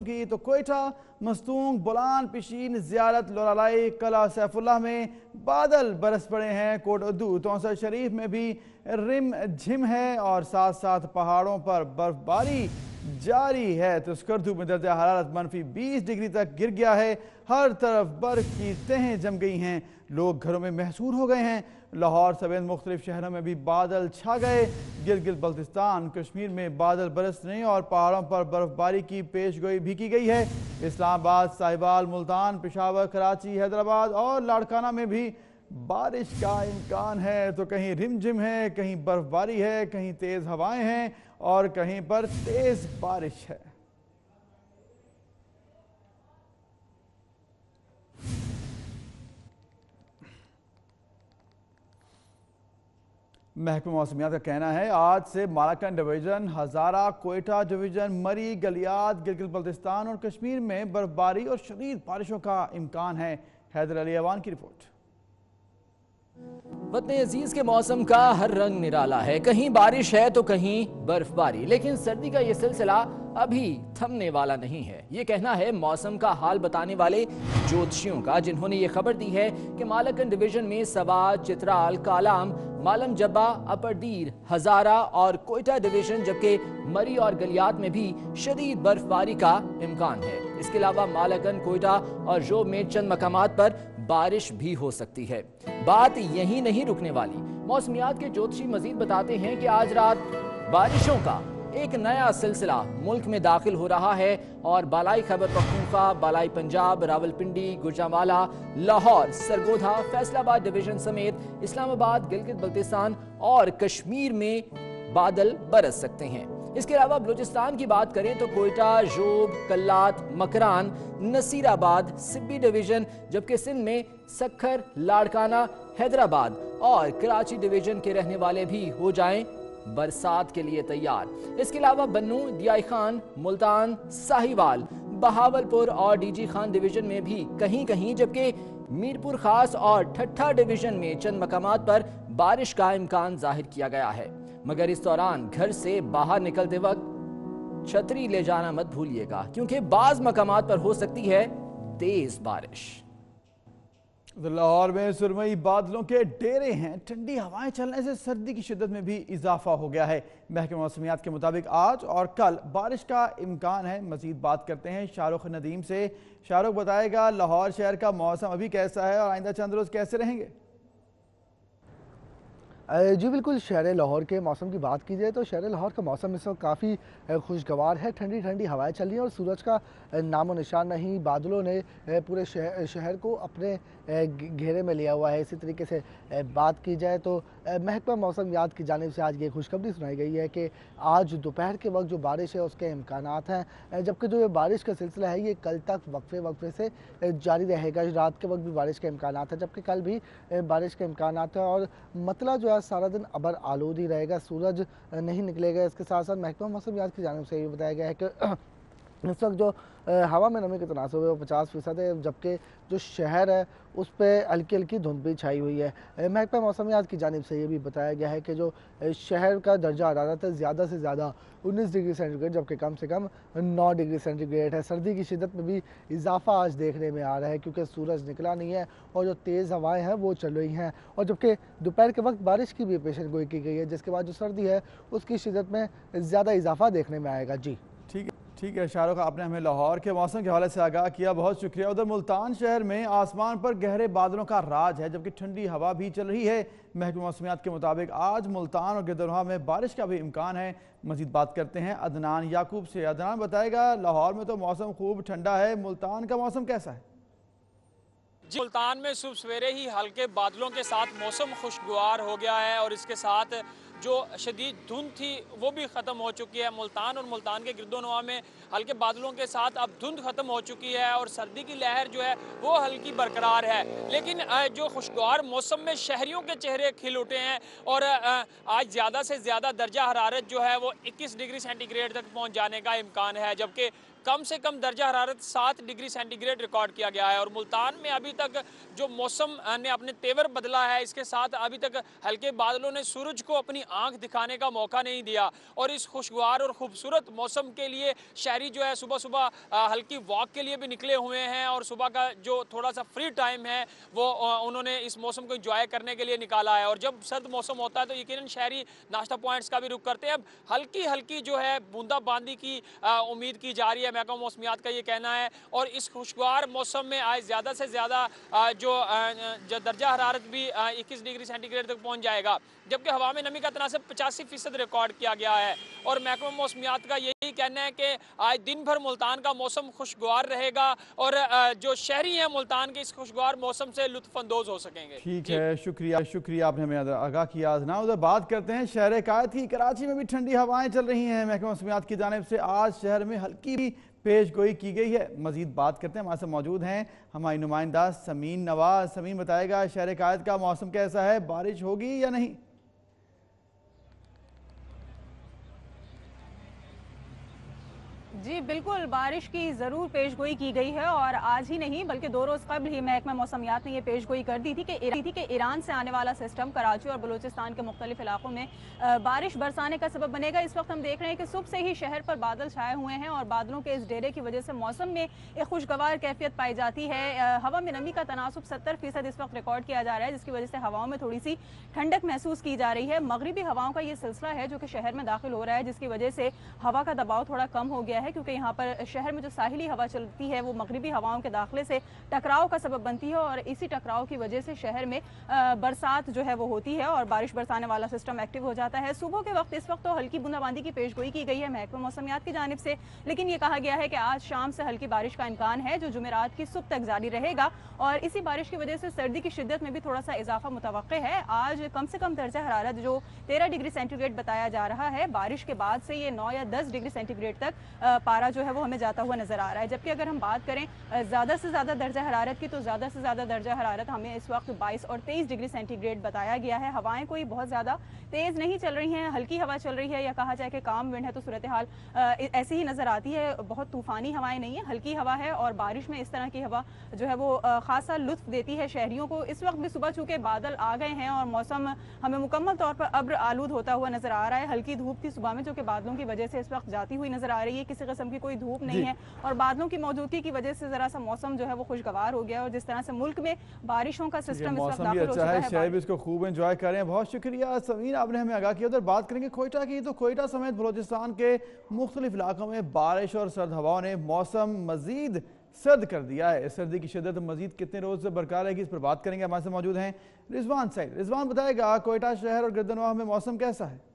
की तो कोयटा, मस्तूंग, बोलान, पिशीन, जियारत, लोरालाई, कला सैफुल्लाह में बादल बरस पड़े हैं। कोटअदू, तौसा शरीफ में भी रिम झिम है और साथ साथ पहाड़ों पर बर्फबारी जारी है। तो स्कर्दू में दर्जा हरारत -20 डिग्री तक गिर गया है। हर तरफ बर्फ की तहें जम गई हैं। लोग घरों में महसूर हो गए हैं। लाहौर समेत मुख्तलिफ शहरों में भी बादल छा गए। गिलगित बल्तिस्तान, कश्मीर में बादल बरसने और पहाड़ों पर बर्फबारी की पेशगोई भी की गई है। इस्लामाबाद, साहिवाल, मुल्तान, पेशावर, कराची, हैदराबाद और लाड़काना में भी बारिश का इम्कान है। तो कहीं रिमझिम है, कहीं बर्फबारी है, कहीं तेज हवाएं हैं और कहीं पर तेज बारिश है। महकमा मौसमियात का कहना है आज से मालाकन डिवीजन, हजारा, कोयटा डिवीजन, मरी, गलियात, गिलगित बल्तिस्तान और कश्मीर में बर्फबारी और शदीद बारिशों का इम्कान है। हैदर अली अवान की रिपोर्ट। वतन अजीज के मौसम का हर रंग निराला है। कहीं बारिश है तो कहीं बर्फबारी, लेकिन सर्दी का ये सिलसिला अभी थमने वाला नहीं है। ये कहना है मौसम का हाल बताने वाले ज्योतिषियों का, जिन्होंने ये खबर दी है कि मालाकन डिवीजन में सवाद, चित्राल, कालाम, मालम जब्बा, अपरदीर, हजारा और कोयटा डिवीजन, जबकि मरी और गलियात में भी शदीद बर्फबारी का इम्कान है। इसके अलावा मालाकन, कोयटा और जोब में चंद मकामात पर बारिश भी हो सकती है। बात यही नहीं रुकने वाली। मौसमियात के ज्योतिषी मजीद बताते हैं कि आज रात बारिशों का एक नया सिलसिला मुल्क में दाखिल हो रहा है और बालाई खैबर पख्तूनख्वा, बालाई पंजाब, रावलपिंडी, गुजरांवाला, लाहौर, सरगोधा, फैसलाबाद डिवीजन समेत इस्लामाबाद, गिलगित बल्तिस्तान और कश्मीर में बादल बरस सकते हैं। इसके अलावा बलूचिस्तान की बात करें तो कोयटा, जोब, कल्लात, मकरान, नसीराबाद, सिब्बी डिवीजन, जबकि सिंध में सखर, लाड़काना, हैदराबाद और कराची डिवीजन के रहने वाले भी हो जाएं बरसात के लिए तैयार। इसके अलावा बन्नू, दियाई खान, मुल्तान, साहिवाल, बहावलपुर और डीजी खान डिवीजन में भी कहीं कहीं, जबकि मीरपुर खास और ठट्ठा डिवीजन में चंद मकामात पर बारिश का इम्कान जाहिर किया गया है। मगर इस दौरान घर से बाहर निकलते वक्त छतरी ले जाना मत भूलिएगा, क्योंकि बाज मकामात पर हो सकती है तेज बारिश। लाहौर में सुरमई बादलों के डेरे हैं। ठंडी हवाएं चलने से सर्दी की शिद्दत में भी इजाफा हो गया है। महकमा मौसमियात के मुताबिक आज और कल बारिश का इम्कान है। मजीद बात करते हैं शाहरुख नदीम से। शाहरुख बताएगा लाहौर शहर का मौसम अभी कैसा है और आइंदा चंद रोज कैसे रहेंगे? जी बिल्कुल, शहर लाहौर के मौसम की बात की जाए तो शहर लाहौर का मौसम इस वक्त काफ़ी खुशगवार है। ठंडी ठंडी हवाएं चल रही हैं और सूरज का नामो निशान नहीं। बादलों ने पूरे शहर को अपने घेरे में लिया हुआ है। इसी तरीके से बात की जाए तो महकमा मौसमियात की जानिब से आज ये खुशखबरी सुनाई गई है कि आज दोपहर के वक्त जो बारिश है उसके इम्कानात हैं, जबकि जो ये बारिश का सिलसिला है ये कल तक वक्फे वक्फे से जारी रहेगा। रात के वक्त भी बारिश के इम्कानात हैं, जबकि कल भी बारिश के इम्कानात हैं और मतला जो है सारा दिन अबर आलूद ही रहेगा, सूरज नहीं निकलेगा। इसके साथ साथ महकमा मौसमियात की जानिब से ये बताया गया है कि इस वक्त जो हवा में नमी की तनासब है वो 50% है, जबकि जो शहर है उस पर हल्की हल्की धुंध भी छाई हुई है। महकमा मौसमियात की जानिब से ये भी बताया गया है कि जो शहर का दर्जा हरारत है ज़्यादा से ज़्यादा 19 डिग्री सेंटीग्रेड, जबकि कम से कम 9 डिग्री सेंटीग्रेड है। सर्दी की शिद्दत में भी इजाफा आज देखने में आ रहा है, क्योंकि सूरज निकला नहीं है और जो तेज़ हवाएँ हैं वो चल रही हैं। और जबकि दोपहर के वक्त बारिश की भी पेशन गोई की गई है, जिसके बाद जो सर्दी है उसकी शिद्दत में ज़्यादा इजाफा देखने में आएगा। जी ठीक है शाहरुख, आपने हमें लाहौर के मौसम के हवाले से आगाह किया, बहुत शुक्रिया। उधर मुल्तान शहर में आसमान पर गहरे बादलों का राज है, जबकि ठंडी हवा भी चल रही है। महकमा मौसमियात के मुताबिक आज मुल्तान और गिरदनवा में बारिश का भी इम्कान है। मजीद बात करते हैं अदनान याकूब से। अदनान बताएगा लाहौर में तो मौसम खूब ठंडा है, मुल्तान का मौसम कैसा है? जी, मुल्तान में सुबह सवेरे ही हल्के बादलों के साथ मौसम खुशगवार हो गया है और इसके साथ जो शदीद धुंध थी वो भी ख़त्म हो चुकी है। मुल्तान और मुल्तान के गिरदोनवा में हल्के बादलों के साथ अब धुंध ख़त्म हो चुकी है और सर्दी की लहर जो है वो हल्की बरकरार है। लेकिन जो खुशगवार मौसम में शहरियों के चेहरे खिल उठे हैं और आज ज़्यादा से ज़्यादा दर्जा हरारत जो है वो 21 डिग्री सेंटीग्रेड तक पहुँच जाने का इम्कान है, जबकि कम से कम दर्जा हरारत 7 डिग्री सेंटीग्रेड रिकॉर्ड किया गया है। और मुल्तान में अभी तक जो मौसम ने अपने तेवर बदला है, इसके साथ अभी तक हल्के बादलों ने सूरज को अपनी आंख दिखाने का मौका नहीं दिया। और इस खुशगवार और खूबसूरत मौसम के लिए शहरी जो है सुबह सुबह हल्की वॉक के लिए भी निकले हुए हैं और सुबह का जो थोड़ा सा फ्री टाइम है वो उन्होंने इस मौसम को एंजॉय करने के लिए निकाला है। और जब सर्द मौसम होता है तो यकीनन शहरी नाश्ता पॉइंट्स का भी रुख करते हैं। अब हल्की हल्की जो है बूंदाबांदी की उम्मीद की जा रही है, महकमा मौसमियात का ये कहना है। और इस खुशगवार मौसम में आज ज़्यादा से ज़्यादा जो दर्जा हरारत भी 21 डिग्री सेंटीग्रेड तक पहुँच जाएगा, जबकि हवा में नमी का तनासब 85% रिकॉर्ड किया गया है। और महकमा मौसमियात का यही कहना है कि आज दिन भर मुल्तान का मौसम खुशगवार रहेगा और जो शहरी हैं मुल्तान के इस खुशगवार मौसम से लुत्फानंदोज हो सकेंगे। ठीक है, शुक्रिया आपने हमें आगाह किया। ना उधर बात करते हैं शहर कायद की। कराची में भी ठंडी हवाएं चल रही हैं। महकमा मौसमियात की जानिब से आज शहर में हल्की भी पेश गोई की गई है। मजीद बात करते हैं, हमारे साथ मौजूद हैं हमारी नुमाइंदा समीन नवाज। समीन बताएगा शहर कायद का मौसम कैसा है, बारिश होगी या नहीं? जी बिल्कुल, बारिश की ज़रूर पेशगोई की गई है और आज ही नहीं बल्कि 2 रोज़ कबल ही महकमा मौसमियात ने ये पेशगोई कर दी थी कि ईरान से आने वाला सिस्टम कराची और बलूचिस्तान के मुख्तलिफ इलाकों में बारिश बरसाने का सबब बनेगा। इस वक्त हम देख रहे हैं कि सुबह से ही शहर पर बादल छाए हुए हैं और बादलों के इस डेरे की वजह से मौसम में एक खुशगवार कैफियत पाई जाती है। हवा में नमी का तनासुब 70% इस वक्त रिकॉर्ड किया जा रहा है, जिसकी वजह से हवाओं में थोड़ी सी ठंडक महसूस की जा रही है। मगरिबी हवाओं का ये सिलसिला है जो कि शहर में दाखिल हो रहा है, जिसकी वजह से हवा का दबाव थोड़ा कम हो गया है, क्योंकि यहाँ पर शहर में जो साहिली हवा चलती है वो मगरिबी हवाओं के दाखिले से टकराव का सबब बनती है और इसी टकराव की वजह से शहर में बरसात जो है वो होती है और बारिश बरसाने वाला सिस्टम एक्टिव हो जाता है। सुबह के वक्त इस वक्त तो हल्की बूंदाबांदी की पेशगोई की गई है महकमा मौसमियात की जानिब से, लेकिन ये कहा गया है कि आज शाम से हल्की बारिश का इम्कान है जो जुमेरात की सुबह तक जारी रहेगा और इसी बारिश की वजह से सर्दी की शिद्दत में भी थोड़ा सा इजाफा मुतवक्के है। आज कम से कम दर्जा हरारत जो 13 डिग्री सेंटीग्रेड बताया जा रहा है, बारिश के बाद से ये 9 या 10 डिग्री सेंटीग्रेड तक पारा जो है वो हमें जाता हुआ नजर आ रहा है। जबकि अगर हम बात करें ज़्यादा से ज़्यादा दर्जा हरारत की, तो ज़्यादा से ज़्यादा दर्जा हरारत हमें इस वक्त 22 और 23 डिग्री सेंटीग्रेड बताया गया है। हवाएं कोई बहुत ज़्यादा तेज़ नहीं चल रही हैं, हल्की हवा चल रही है या कहा जाए कि काम विंड है तो सूरत हाल ऐसी ही नज़र आती है। बहुत तूफ़ानी हवाएं नहीं है, हल्की हवा है और बारिश में इस तरह की हवा जो है वो खासा लुत्फ देती है शहरियों को। इस वक्त भी सुबह चूँकि बादल आ गए हैं और मौसम हमें मुकम्मल तौर पर अब्र आलूद होता हुआ नजर आ रहा है। हल्की धूप थी सुबह में जो कि बादलों की वजह से इस वक्त जाती हुई नजर आ रही है, किसी किस्म की कोई धूप नहीं है और बादलों की मौजूदगी की वजह से जरा सा मौसम जो है वो खुशगवार हो गया और जिस तरह से मुल्क में बारिशों का सिस्टम इस वक्त दाखिल हो चुका है, शहर भी इसको खूब एंजॉय कर रहे हैं। बहुत शुक्रिया समीन, आपने हमें आगाह किया। उधर बात करेंगे कोयटा की, तो कोयटा समेत बलोचिस्तान के मुख्तलिफ इलाकों में बारिश और सर्द हवाओं ने मौसम मजीद सर्द कर दिया है। सर्दी की शिद्दत मजीद कितने रोज से बरकरार रहेगी, इस पर बात करेंगे। हमारे से मौजूद हैं रिजवान सईद। रिजवान बताएगा कोयटा शहर और गिरदनवाह में मौसम कैसा है?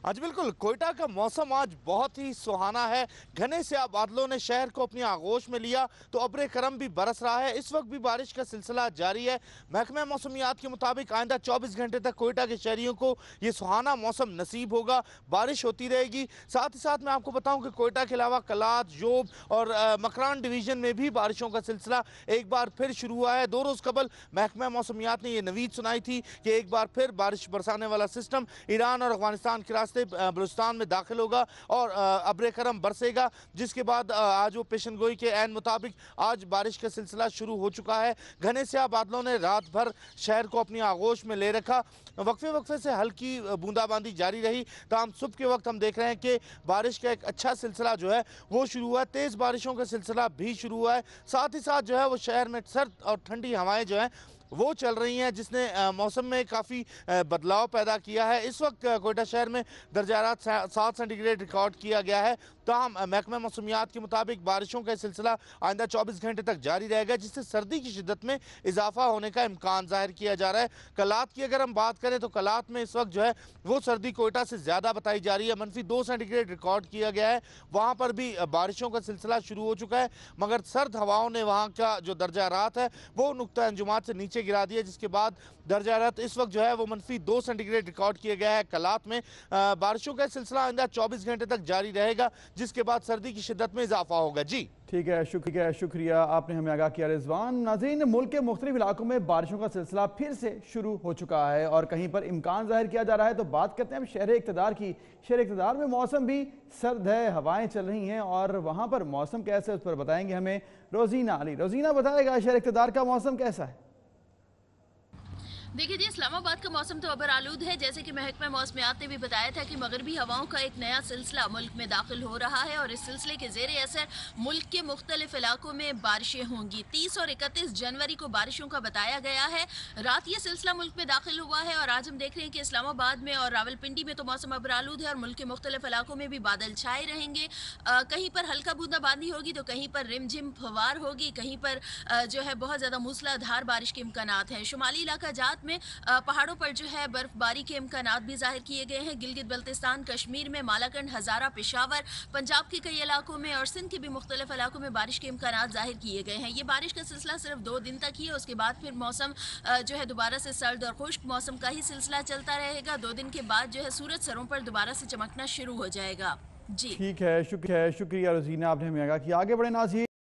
आज बिल्कुल कोयटा का मौसम आज बहुत ही सुहाना है। घने से बादलों ने शहर को अपनी आगोश में लिया तो अब्र करम भी बरस रहा है। इस वक्त भी बारिश का सिलसिला जारी है। महकमा मौसमियात के मुताबिक आइंदा 24 घंटे तक कोयटा के शहरियों को ये सुहाना मौसम नसीब होगा, बारिश होती रहेगी। साथ ही साथ मैं आपको बताऊं कि कोयटा के अलावा कलात, जोब और मकरान डिवीजन में भी बारिशों का सिलसिला एक बार फिर शुरू हुआ है। 2 रोज़ कबल महकमा मौसमियात ने यह नवीद सुनाई थी कि एक बार फिर बारिश बरसाने वाला सिस्टम ईरान और अफगानिस्तान के बलूचिस्तान में दाखिल होगा और अब्र करम बरसेगा, जिसके बाद आज वो पेशन गोई के ऐन मुताबिक आज बारिश का सिलसिला शुरू हो चुका है। घने स्याह बादलों ने रात भर शहर को अपनी आगोश में ले रखा। वक्फे वक्फे से हल्की बूंदाबांदी जारी रही, तमाम सुबह के वक्त हम देख रहे हैं कि बारिश का एक अच्छा सिलसिला जो है वो शुरू हुआ है। तेज़ बारिशों का सिलसिला भी शुरू हुआ है। साथ ही साथ जो है वो शहर में सर्द और ठंडी हवाएं जो हैं वो चल रही हैं, जिसने मौसम में काफ़ी बदलाव पैदा किया है। इस वक्त कोयटा शहर में दर्जा हरारत 7 सेंटीग्रेड रिकॉर्ड किया गया है। ताहम महकमा मौसमियात के मुताबिक बारिशों का सिलसिला आइंदा 24 घंटे तक जारी रहेगा, जिससे सर्दी की शिद्दत में इजाफा होने का इम्कान जाहिर किया जा रहा है। कलात की अगर हम बात करें तो कलात में इस वक्त जो है वो सर्दी कोयटा से ज़्यादा बताई जा रही है। -2 सेंटीग्रेड रिकॉर्ड किया गया है। वहाँ पर भी बारिशों का सिलसिला शुरू हो चुका है, मगर सर्द हवाओं ने वहाँ का जो दर्जा हरारत है वो नुक्ता अंजुमात से नीचे नीचे गिरा दिया, जिसके बाद दर्जा हरारत इस वक्त जो है वो -2 सेंटीग्रेड रिकॉर्ड किया गया है कलात में। बारिशों का सिलसिला आइंदा 24 घंटे तक जारी रहेगा, जिसके बाद सर्दी की शिद्दत में इजाफा होगा। जी ठीक है, शुक्रिया, आपने हमें आगाह किया रिजवान। नाज़रीन, मुल्क के मुख्तलिफ इलाकों में बारिशों का सिलसिला फिर से शुरू हो चुका है और कहीं पर इम्कान जाहिर किया जा रहा है। तो बात करते हैं शहर इक़्तिदार की। शहर इक़्तिदार में मौसम भी सर्द है, हवाएं चल रही हैं और वहाँ पर मौसम कैसा है उस पर बताएंगे हमें रोजीना अली। रोजीना बताएगा शहर इक़्तिदार का मौसम कैसा है? देखिए जी, इस्लामाबाद का मौसम तो अबर आलूद है। जैसे कि महकमा मौसमियात ने भी बताया था कि मगरबी हवाओं का एक नया सिलसिला मुल्क में दाखिल हो रहा है और इस सिलसिले के ज़ेरे असर मुल्क के मुख्तलिफ इलाकों में बारिशें होंगी। 30 और 31 जनवरी को बारिशों का बताया गया है। रात ये सिलसिला मुल्क में दाखिल हुआ है और आज हम देख रहे हैं कि इस्लामाबाद में और रावलपिंडी में तो मौसम अबर आलूद है और मुल्क के मुख्तलिफ इलाकों में भी बादल छाए रहेंगे। कहीं पर हल्का बूंदाबांदी होगी तो कहीं पर रिमझिम फवार होगी, कहीं पर जो है बहुत ज़्यादा मूसलाधार बारिश के इम्कानात हैं। शुमाली इलाका जात में पहाड़ों पर जो है बर्फबारी के इम्कानात भी जाहिर किए गए हैं। गिलगित बल्तिस्तान, कश्मीर में मालाकंड, हजारा, पेशावर, पंजाब के कई इलाकों में और सिंध के भी मुख्तलिफ इलाकों में बारिश के इम्कानात जाहिर किए गए हैं। ये बारिश का सिलसिला सिर्फ 2 दिन तक ही है, उसके बाद फिर मौसम जो है दोबारा से सर्द और खुश्क मौसम का ही सिलसिला चलता रहेगा। 2 दिन के बाद जो है सूरज सरों पर दोबारा से चमकना शुरू हो जाएगा। जी ठीक है, शुक्रिया रोजीना, आपने हमें आगाह किया। आगे बढ़े नाज़रीन।